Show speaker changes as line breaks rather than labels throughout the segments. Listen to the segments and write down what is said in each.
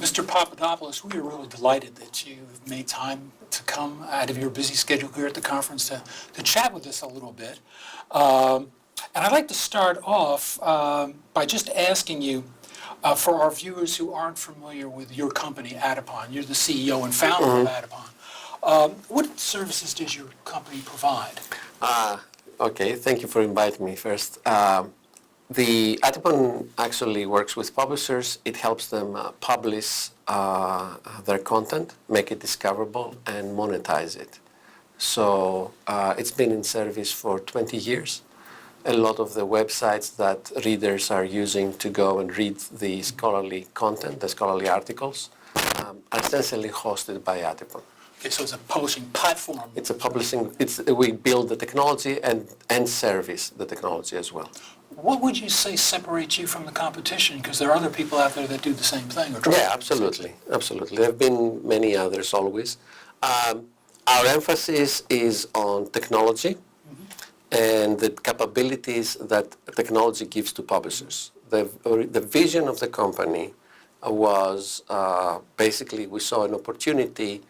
Mr. Papadopoulos, we are really delighted that you've made time to come out of your busy schedule here at the conference to chat with us a little bit. And I'd like to start off by just asking you, for our viewers who aren't familiar with your company, Atypon, you're the CEO and founder of Atypon. What services does your company provide?
Okay, thank you for inviting me first. The Atypon actually works with publishers. It helps them publish their content, make it discoverable, and monetize it. So it's been in service for 20 years. A lot of the websites that readers are using to go and read the scholarly content, the scholarly articles, are essentially hosted by Atypon.
Okay, so it's a publishing platform.
It's a publishing, we build the technology and service the technology as well.
What would you say separates you from the competition? Because there are other people out there that do the same thing.
Yeah, absolutely. Absolutely. There have been many others always. Our emphasis is on technology and the capabilities that technology gives to publishers. The vision of the company was basically we saw an opportunity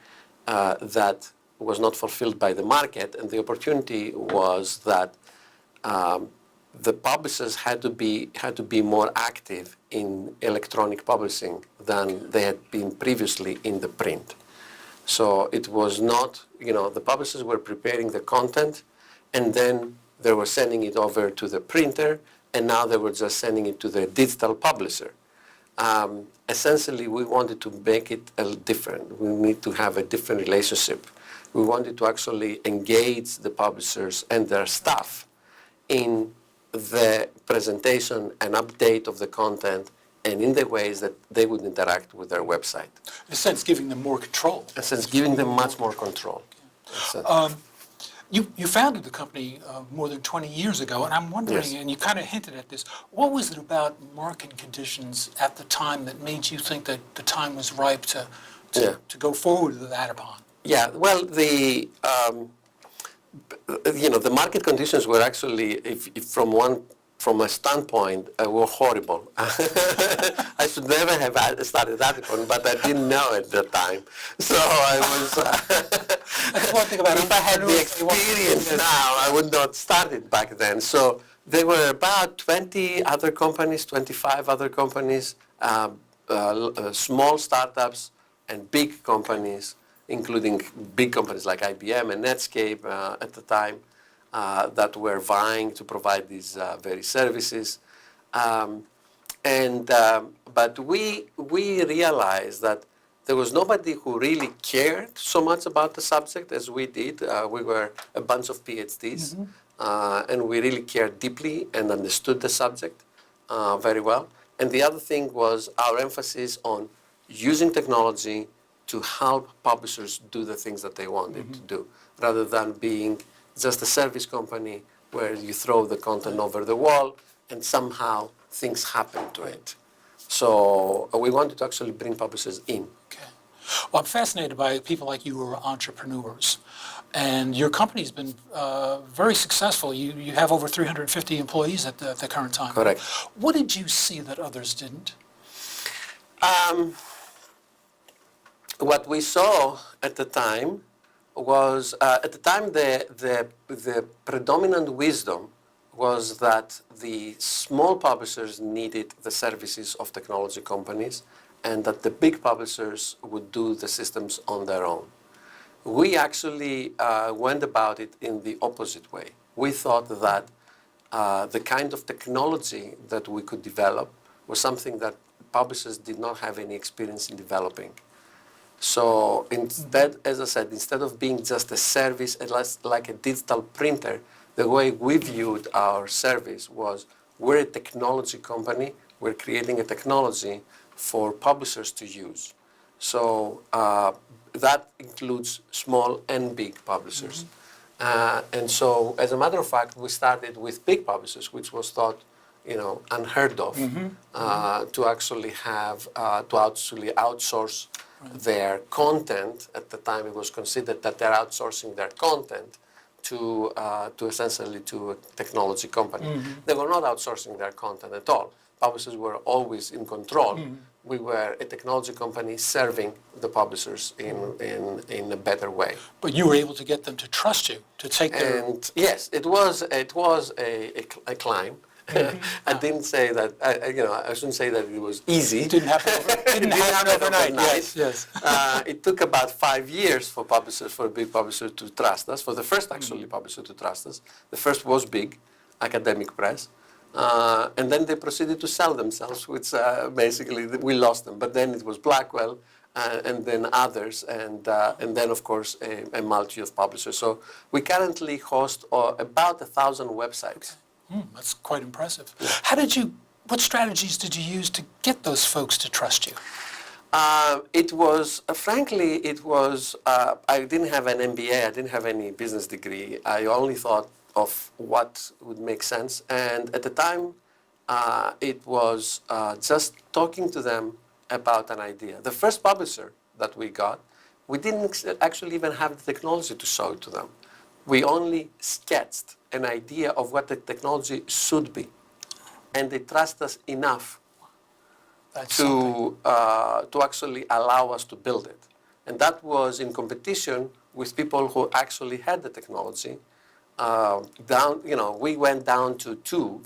that was not fulfilled by the market, and the opportunity was that the publishers had to be more active in electronic publishing than they had been previously in the print. So it was not, the publishers were preparing the content, and then they were sending it over to the printer, and now they were just sending it to the digital publisher. Essentially, we wanted to make it different. We need to have a different relationship. We wanted to actually engage the publishers and their staff in the presentation and update of the content and in the ways that they would interact with their website.
In a sense, giving them more control.
In a sense, giving them much more control.
You founded the company more than 20 years ago, and I'm wondering,
Yes.
and you kind of hinted at this, what was it about market conditions at the time that made you think that the time was ripe to go forward with Atypon?
Yeah, well, the market conditions were actually, if from a standpoint, were horrible. I should never have started Atypon, but I didn't know at the time. So I was.
That's one thing about
if I had the experience now, I would not start it back then. So there were about 20 other companies, 25 other companies, small startups and big companies, including big companies like IBM and Netscape at the time, that were vying to provide these very services. But we realized that there was nobody who really cared so much about the subject as we did. We were a bunch of PhDs, and we really cared deeply and understood the subject very well. And the other thing was our emphasis on using technology to help publishers do the things that they wanted to do, rather than being just a service company where you throw the content over the wall and somehow things happen to it. So we wanted to actually bring publishers in.
Okay. Well, I'm fascinated by people like you who are entrepreneurs. And your company's been very successful. You have over 350 employees at the current time.
Correct.
What did you see that others didn't?
What we saw at the time was, the predominant wisdom was that the small publishers needed the services of technology companies and that the big publishers would do the systems on their own. We actually went about it in the opposite way. We thought that the kind of technology that we could develop was something that publishers did not have any experience in developing. So instead, as I said, instead of being just a service, like a digital printer, the way we viewed our service was we're a technology company. We're creating a technology for publishers to use. So that includes small and big publishers. And so, as a matter of fact, we started with big publishers, which was thought, unheard of, to actually outsource their content. At the time, it was considered that they're outsourcing their content to essentially to a technology company. They were not outsourcing their content at all. Publishers were always in control, we were a technology company serving the publishers in a better way.
But you were able to get them to trust you, to take their...
And yes, it was a climb. I didn't say that, I shouldn't say that it was easy.
It didn't happen overnight. Yes, yes.
It took about 5 years for a big publisher to trust us, for the first actually publisher to trust us. The first was big, Academic Press. And then they proceeded to sell themselves, which basically we lost them. But then it was Blackwell, and then others, and then of course a multitude of publishers. So we currently host about 1,000 websites.
That's quite impressive. What strategies did you use to get those folks to trust you?
It was, frankly, I didn't have an MBA, I didn't have any business degree. I only thought of what would make sense. And at the time, it was just talking to them about an idea. The first publisher that we got, we didn't actually even have the technology to show it to them. We only sketched an idea of what the technology should be. And they trust us enough to actually allow us to build it. And that was in competition with people who actually had the technology. We went down to 2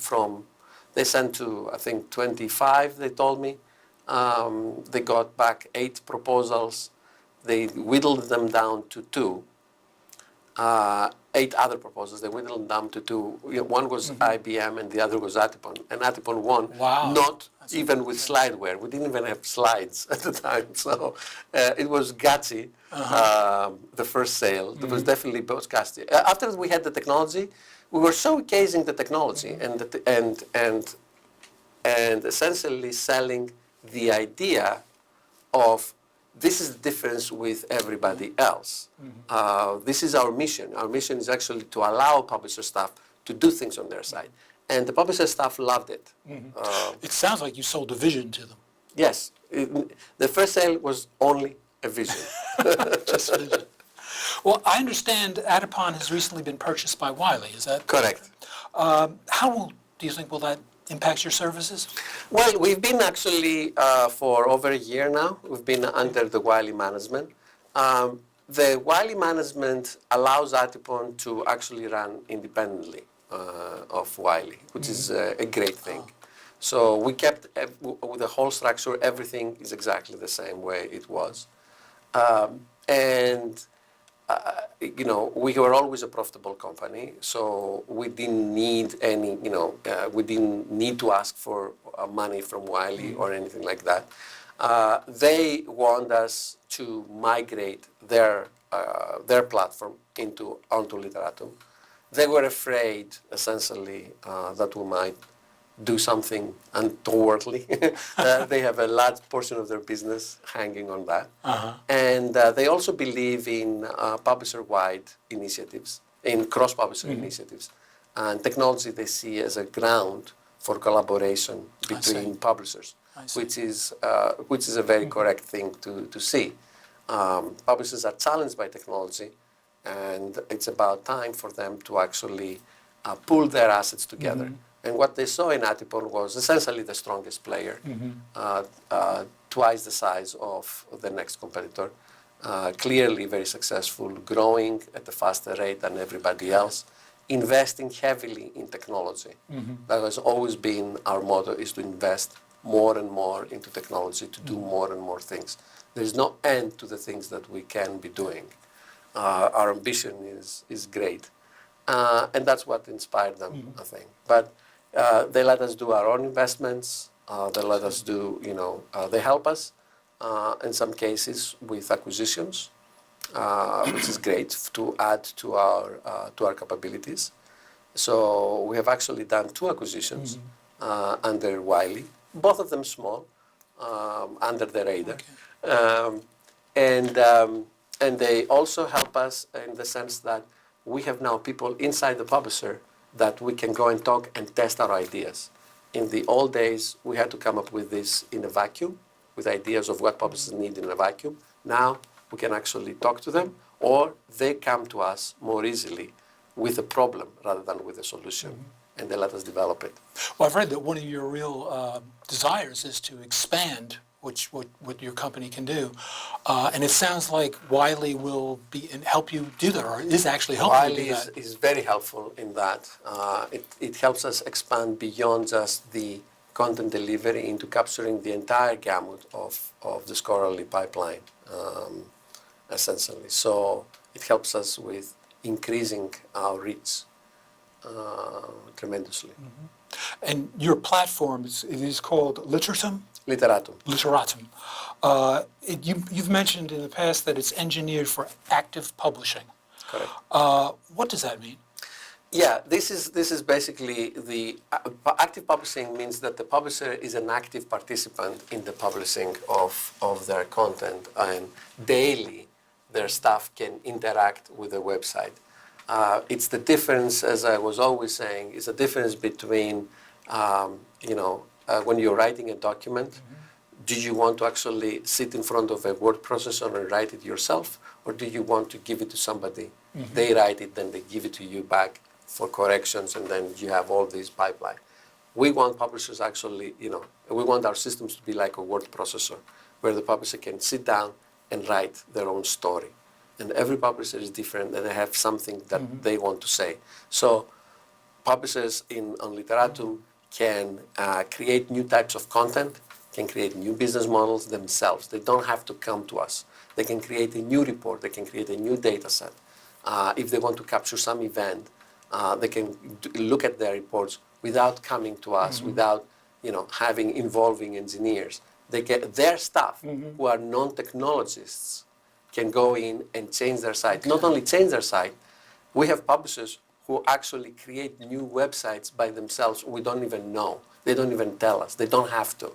they sent to, I think, 25, they told me. They got back 8 proposals. They whittled them down to 2. 8 other proposals. They whittled them down to 2. One was IBM and the other was Atypon. And Atypon won, not even with slideware. We didn't even have slides at the time. So it was gutsy, the first sale. It was definitely gutsy. After we had the technology, we were showcasing the technology and essentially selling the idea of this is the difference with everybody else. This is our mission. Our mission is actually to allow publisher staff to do things on their side. And the publisher staff loved it.
It sounds like you sold a vision to them.
Yes. The first sale was only a vision.
Just vision. Well, I understand Atypon has recently been purchased by Wiley. Is that
correct?
Do you think will that impact your services?
Well, we've been actually for over a year now. We've been under the Wiley management. The Wiley management allows Atypon to actually run independently of Wiley, which is a great thing. So we kept with the whole structure. Everything is exactly the same way it was, we were always a profitable company, so we didn't need any, we didn't need to ask for money from Wiley or anything like that. They want us to migrate their platform onto Literatum. They were afraid, essentially, that we might do something untowardly. They have a large portion of their business hanging on that. And they also believe in publisher-wide initiatives, in cross-publisher initiatives. And technology they see as a ground for collaboration between publishers, which is a very correct thing to see. Publishers are challenged by technology, and it's about time for them to actually pull their assets together. And what they saw in Atypon was essentially the strongest player, twice the size of the next competitor, clearly very successful, growing at a faster rate than everybody else, investing heavily in technology. That has always been our motto, is to invest more and more into technology, to do more and more things. There is no end to the things that we can be doing. Our ambition is great. And that's what inspired them, I think. But they let us do our own investments. They let us do, they help us in some cases with acquisitions, which is great to add to our capabilities. So we have actually done 2 acquisitions under Wiley, both of them small, under the radar. And they also help us in the sense that we have now people inside the publisher that we can go and talk and test our ideas. In the old days, we had to come up with this in a vacuum, with ideas of what publishers need in a vacuum. Now, we can actually talk to them, or they come to us more easily with a problem rather than with a solution, and they let us develop it.
Well, I've read that one of your real desires is to expand what your company can do. And it sounds like Wiley will be and help you do that, or is actually helping you
Wiley
do that.
is very helpful in that. It helps us expand beyond just the content delivery into capturing the entire gamut of the scholarly pipeline, essentially. So it helps us with increasing our reach tremendously.
And your platform it is called Literatum?
Literatum.
Literatum. You've mentioned in the past that it's engineered for active publishing.
Correct.
What does that mean?
Yeah, this is basically the active publishing means that the publisher is an active participant in the publishing of their content, and daily their staff can interact with the website. It's the difference, as I was always saying, is the difference between when you're writing a document. Do you want to actually sit in front of a word processor and write it yourself, or do you want to give it to somebody? They write it, then they give it to you back for corrections, and then you have all these pipeline. We want publishers actually, we want our systems to be like a word processor, where the publisher can sit down and write their own story. And every publisher is different, and they have something that they want to say. So publishers on Literatum can create new types of content, can create new business models themselves. They don't have to come to us. They can create a new report. They can create a new data set. If they want to capture some event, they can look at their reports without coming to us, without having involving engineers. They get their staff, who are non-technologists, can go in and change their site. Not only change their site, we have publishers who actually create new websites by themselves. We don't even know. They don't even tell us. They don't have to.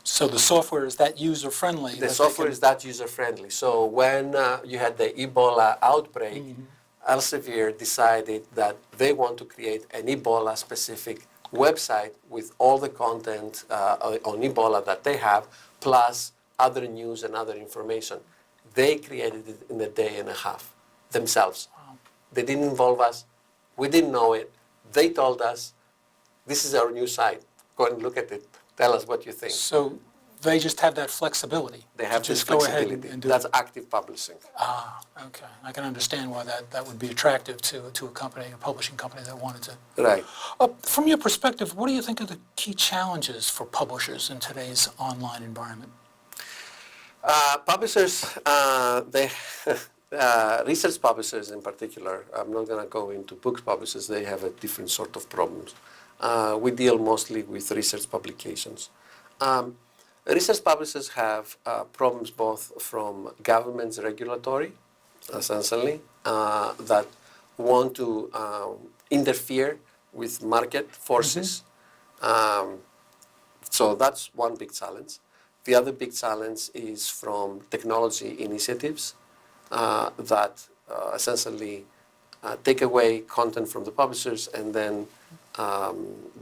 So the software is that user-friendly?
The software is that user-friendly. So when you had the Ebola outbreak, Elsevier decided that they want to create an Ebola-specific website with all the content on Ebola that they have, plus other news and other information. They created it in a day and a half themselves.
Wow.
They didn't involve us. We didn't know it. They told us, this is our new site. Go and look at it. Tell us what you think.
So they just have that flexibility?
They have
to
this
just go ahead
flexibility.
and do
That's
it.
active publishing.
Okay. I can understand why that would be attractive to a company, a publishing company that wanted to.
Right.
From your perspective, what do you think are the key challenges for publishers in today's online environment?
Publishers, research publishers in particular, I'm not going to go into books publishers, they have a different sort of problems. We deal mostly with research publications. Research publishers have problems both from governments regulatory, essentially, that want to interfere with market forces. So that's one big challenge. The other big challenge is from technology initiatives that essentially take away content from the publishers, and then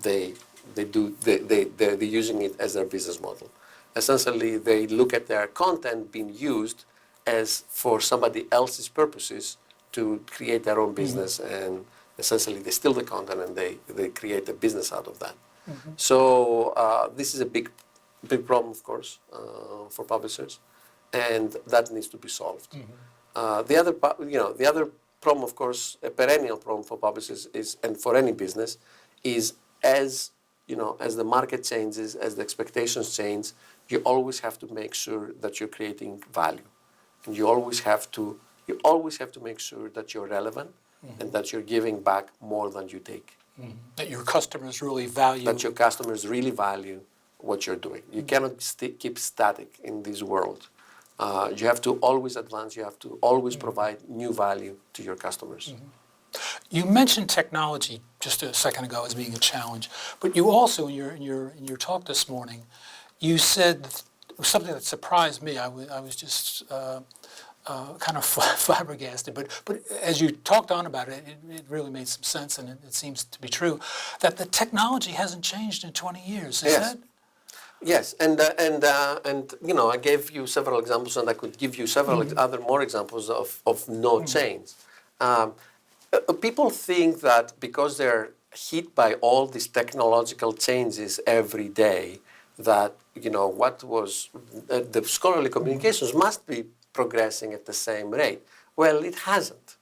they're using it as their business model. Essentially, they look at their content being used as for somebody else's purposes to create their own business, and essentially they steal the content and they create a business out of that. So this is a big problem, of course, for publishers, and that needs to be solved. The other problem, of course, a perennial problem for publishers is, and for any business, is as the market changes, as the expectations change, you always have to make sure that you're creating value, and you always have to make sure that you're relevant and that you're giving back more than you take.
That your customers really value.
That your customers really value what you're doing. You cannot keep static in this world. You have to always advance. You have to always provide new value to your customers.
You mentioned technology just a second ago as being a challenge, but you also, in your talk this morning, you said something that surprised me. I was just kind of flabbergasted, but as you talked on about it, it really made some sense, and it seems to be true, that the technology hasn't changed in 20 years. Is that?
Yes, and I gave you several examples, and I could give you several other more examples of no change. People think that because they're hit by all these technological changes every day, that, what was the scholarly communications must be progressing at the same rate. Well, it hasn't.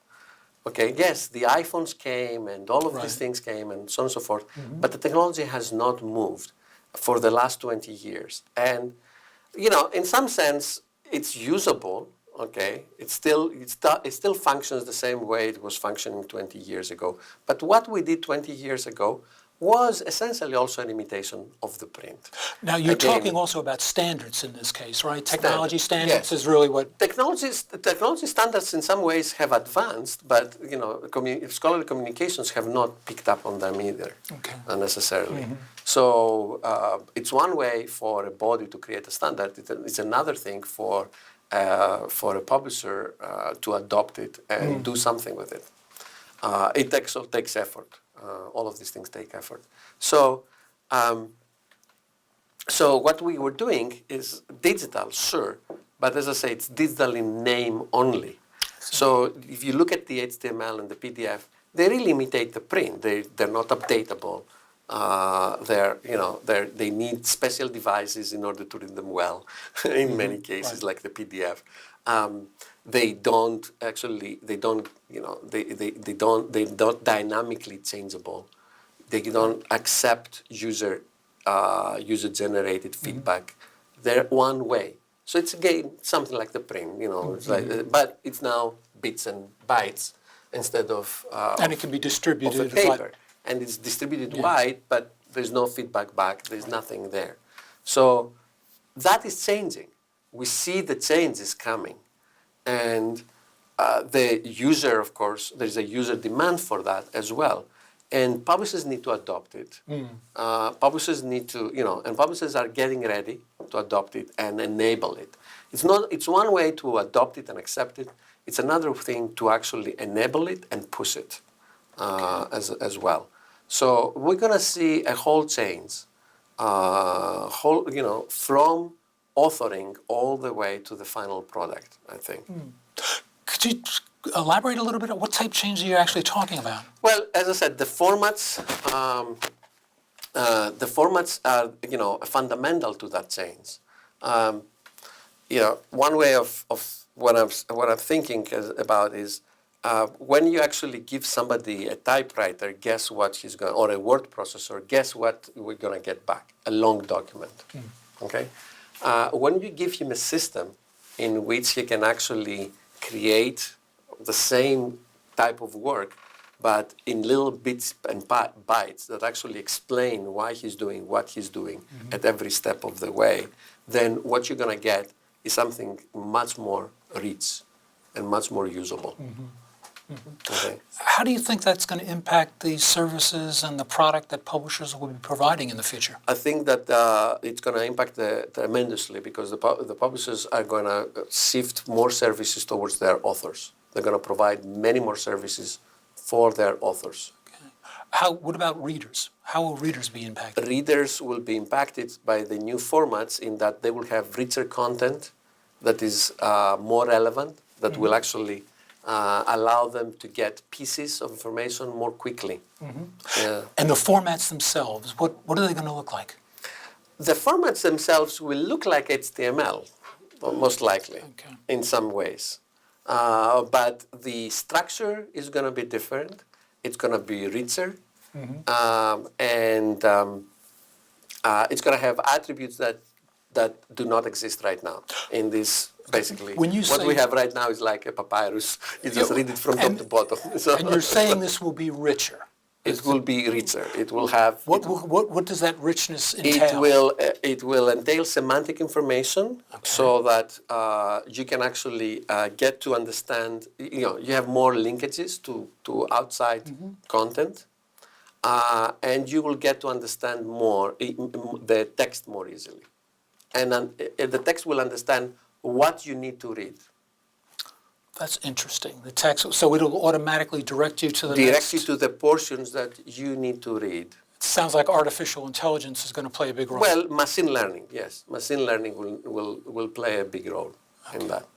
Okay, yes, the iPhones came and all of these things came and so on and so forth, but the technology has not moved for the last 20 years. And, in some sense, it's usable, okay? It still functions the same way it was functioning 20 years ago. But what we did 20 years ago was essentially also an imitation of the print.
Now, you're talking also about standards in this case, right? Technology standards is really what...
Technology standards in some ways have advanced, but, scholarly communications have not picked up on them either, necessarily. So it's one way for a body to create a standard. It's another thing for a publisher to adopt it and do something with it. It takes effort. All of these things take effort. So what we were doing is digital, sure, but as I say, it's digital in name only. So if you look at the HTML and the PDF, they really imitate the print. They're not updatable. They need special devices in order to read them well. In many cases, like the PDF. They're not dynamically changeable. They don't accept user-generated feedback. They're one way. So it's again something like the print, it's but it's now bits and bytes instead of
and it can be distributed
of a paper. And it's distributed wide, but there's no feedback back. There's nothing there. So that is changing. We see the changes coming. And the user, of course, there's a user demand for that as well. And publishers need to adopt it. Publishers need to, and publishers are getting ready to adopt it and enable it. It's one way to adopt it and accept it. It's another thing to actually enable it and push it as well. So we're going to see a whole change, from authoring all the way to the final product, I think.
Could you elaborate a little bit on what type change are you actually talking about?
Well, as I said, the formats are, fundamental to that change. One way of what I'm thinking about is when you actually give somebody a typewriter, guess what he's going, or a word processor, guess what we're going to get back? A long document. Okay. When you give him a system in which he can actually create the same type of work, but in little bits and bytes that actually explain why he's doing what he's doing at every step of the way, then what you're going to get is something much more rich and much more usable. Okay.
How do you think that's going to impact the services and the product that publishers will be providing in the future?
I think that it's going to impact tremendously because the publishers are going to shift more services towards their authors. They're going to provide many more services for their authors.
Okay. What about readers? How will readers be impacted?
Readers will be impacted by the new formats in that they will have richer content that is more relevant, that will actually allow them to get pieces of information more quickly.
And the formats themselves, what are they going to look like?
The formats themselves will look like HTML, most likely, in some ways. But the structure is going to be different. It's going to be richer. And it's going to have attributes that do not exist right now in this. Basically, what we have right now is like a papyrus. You just read it from top to bottom. So
and you're saying this will be richer.
It will be richer. It will have.
What does that richness entail?
It will entail semantic information, so that you can actually get to understand. You have more linkages to outside content, and you will get to understand more the text more easily, and the text will understand what you need to read.
That's interesting. The text, so it'll automatically direct you to the next...
Direct you to the portions that you need to read.
It sounds like artificial intelligence is going to play a big role.
Well, machine learning, yes. Machine learning will play a big role in that.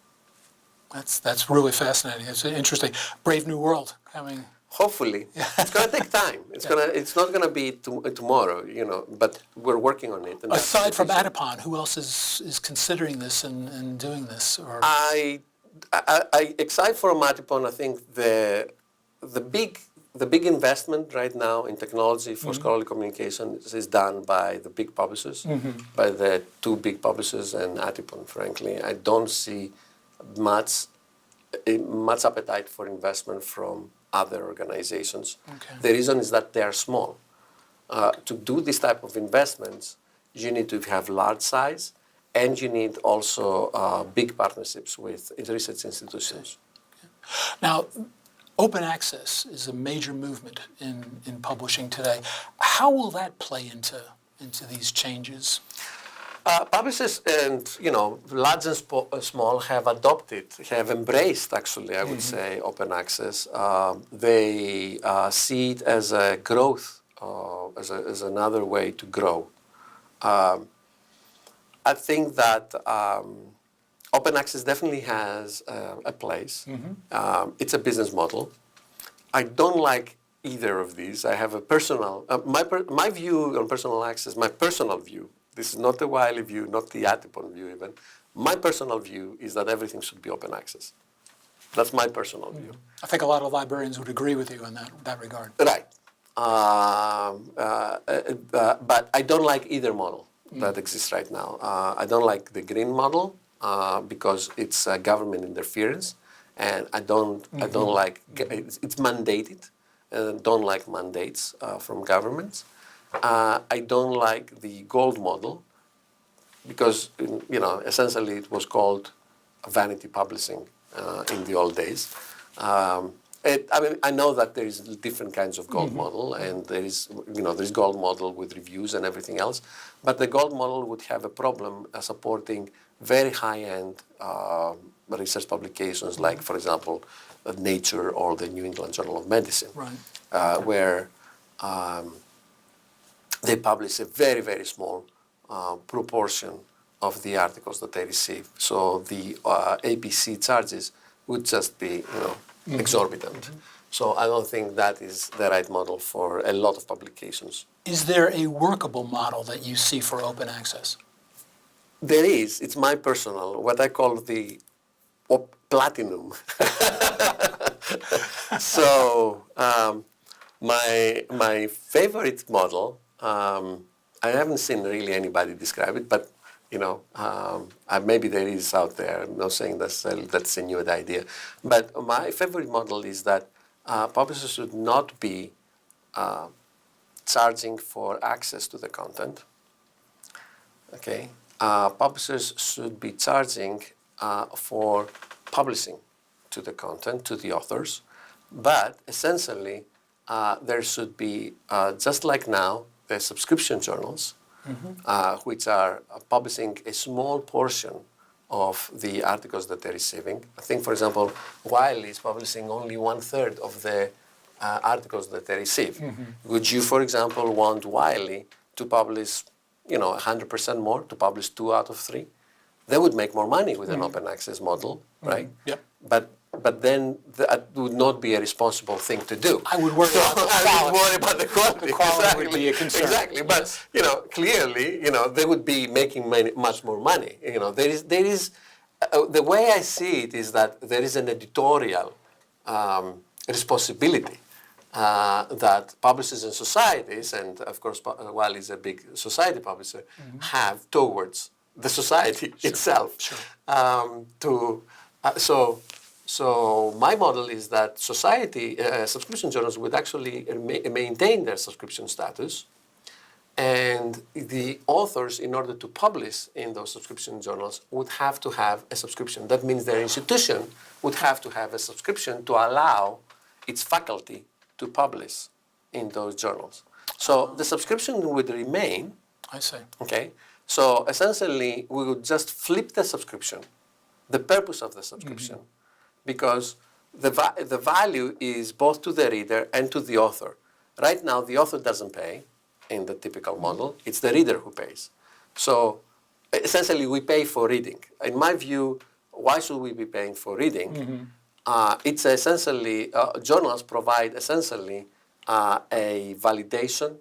That's really fascinating. It's interesting. Brave new world coming.
hopefully. It's going to take time. It's not going to be tomorrow, but we're working on it. And
aside from Atypon, who else is considering this and doing this? Or
Aside from Atypon, I think the big investment right now in technology for scholarly communication is done by the big publishers, by the two big publishers and Atypon, frankly. I don't see much appetite for investment from other organizations.
Okay.
The reason is that they are small. To do this type of investments, you need to have large size, and you need also big partnerships with research institutions.
now, open access is a major movement in publishing today. How will that play into these changes?
Publishers and large and small have embraced actually, I would say, open access. They see it as a growth, as another way to grow. I think that open access definitely has a place. It's a business model. I don't like either of these. I have a personal, my view on personal access, my personal view. This is not the Wiley view, not the Atypon view even. My personal view is that everything should be open access. That's my personal view.
I think a lot of librarians would agree with you in that regard.
Right. But I don't like either model that exists right now. I don't like the green model because it's government interference, and I don't like it's mandated, and I don't like mandates from governments. I don't like the gold model because, essentially it was called vanity publishing in the old days. I know that there is different kinds of gold model, and there is gold model with reviews and everything else, but the gold model would have a problem supporting very high-end research publications, like, for example, Nature or the New England Journal of Medicine, where they publish a very, very small proportion of the articles that they receive. So the APC charges would just be, exorbitant. So I don't think that is the right model for a lot of publications.
Is there a workable model that you see for open access?
There is. It's my personal, what I call the platinum. So my favorite model, I haven't seen really anybody describe it, but maybe there is out there. I'm not saying that's a new idea. But my favorite model is that publishers should not be charging for access to the content. Okay, publishers should be charging for publishing to the content, to the authors. But essentially, there should be, just like now, the subscription journals, which are publishing a small portion of the articles that they're receiving. I think, for example, Wiley is publishing only 1/3 of the articles that they receive. Would you, for example, want Wiley to publish, 100% more, to publish 2 out of 3? They would make more money with an open access model, right?
Yep.
But then that would not be a responsible thing to do.
I would worry about the quality.
I would worry about the quality.
The quality
exactly.
would be a concern.
Exactly. But clearly, they would be making much more money. There is the way I see it is that there is an editorial responsibility that publishers and societies, and of course, Wiley is a big society publisher, have towards the society itself.
Sure.
So my model is that society subscription journals would actually maintain their subscription status, and the authors, in order to publish in those subscription journals, would have to have a subscription. That means their institution would have to have a subscription to allow its faculty to publish in those journals. So the subscription would remain.
I see.
Okay. So essentially, we would just flip the subscription, the purpose of the subscription, because the value is both to the reader and to the author. Right now, the author doesn't pay in the typical model. It's the reader who pays. So essentially, we pay for reading. In my view, why should we be paying for reading? it's essentially, journals provide essentially a validation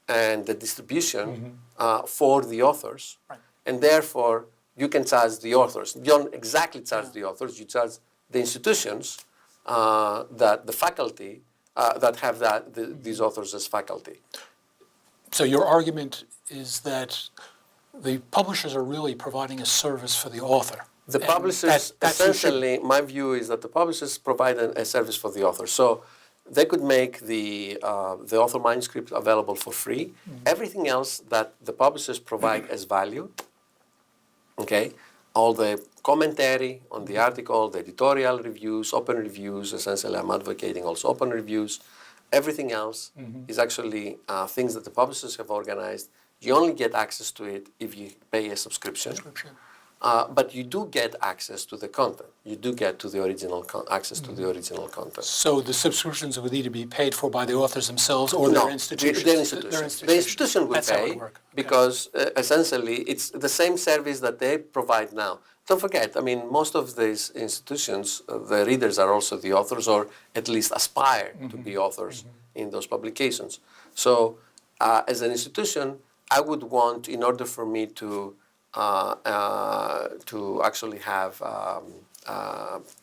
and the distribution for the authors.
Right.
And therefore, you can charge the authors. You don't exactly charge the authors, you charge the institutions that the faculty that have these authors as faculty.
So your argument is that the publishers are really providing a service for the author.
The publishers, essentially, my view is that the publishers provide a service for the author. So they could make the author manuscript available for free. Everything else that the publishers provide as value, okay, all the commentary on the article, the editorial reviews, open reviews, essentially I'm advocating also open reviews. Everything else is actually things that the publishers have organized. You only get access to it if you pay a subscription. But you do get access to the content. You do get to the original access to the original content.
So the subscriptions would either be paid for by the authors themselves or their institutions?
Their institutions. The institution will
That's how
pay
it work.
because essentially it's the same service that they provide now. Don't forget, I mean, most of these institutions, the readers are also the authors or at least aspire to be authors in those publications. So as an institution, I would want, in order for me to actually have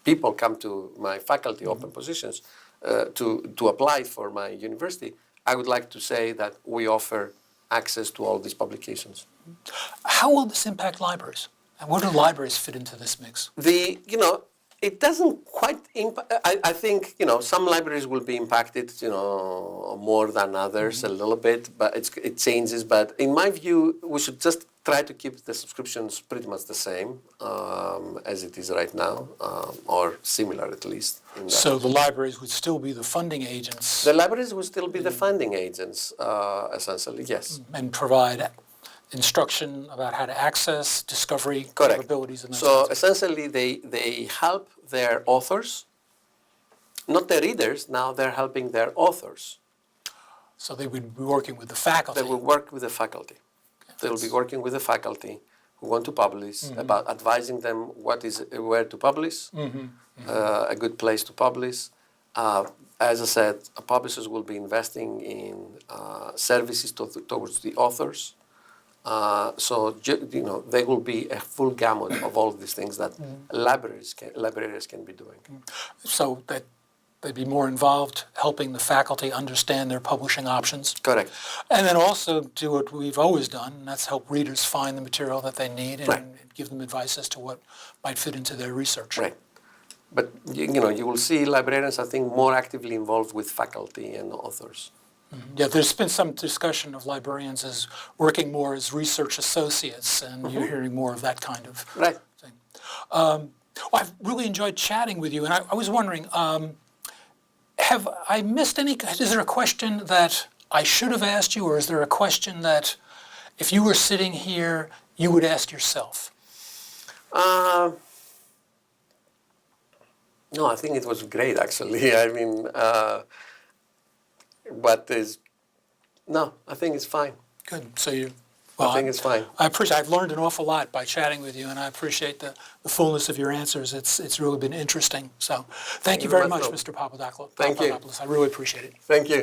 people come to my faculty open positions to apply for my university, I would like to say that we offer access to all these publications.
How will this impact libraries? And where do libraries fit into this mix?
It doesn't quite impact. I think some libraries will be impacted more than others a little bit, but it changes. But in my view, we should just try to keep the subscriptions pretty much the same as it is right now, or similar at least.
So the libraries would still be the funding agents?
The libraries will still be the funding agents, essentially, yes.
And provide instruction about how to access, discovery,
Correct.
capabilities, and those
So
kinds of
essentially, they help their authors, not their readers. Now they're helping their authors.
So they would be working with the faculty?
They will work with the faculty. They will be working with the faculty who want to publish, about advising them where to publish, a good place to publish. As I said, publishers will be investing in services towards the authors. So there will be a full gamut of all these things that libraries can be doing.
So that they'd be more involved helping the faculty understand their publishing options?
Correct.
And then also do what we've always done, and that's help readers find the material that they need and give them advice as to what might fit into their research.
Right. But you will see librarians, I think, more actively involved with faculty and authors.
Yeah, there's been some discussion of librarians as working more as research associates, and you're hearing more of that kind of thing. I've really enjoyed chatting with you, and I was wondering, have I missed any? Is there a question that I should have asked you, or is there a question that if you were sitting here, you would ask yourself?
No, I think it was great, actually. I mean, no, I think it's fine.
Good. So you.
I think it's fine.
I've learned an awful lot by chatting with you, and I appreciate the fullness of your answers. It's really been interesting. So thank you very much, Mr. Papadopoulos.
Thank you.
I really appreciate it.
Thank you.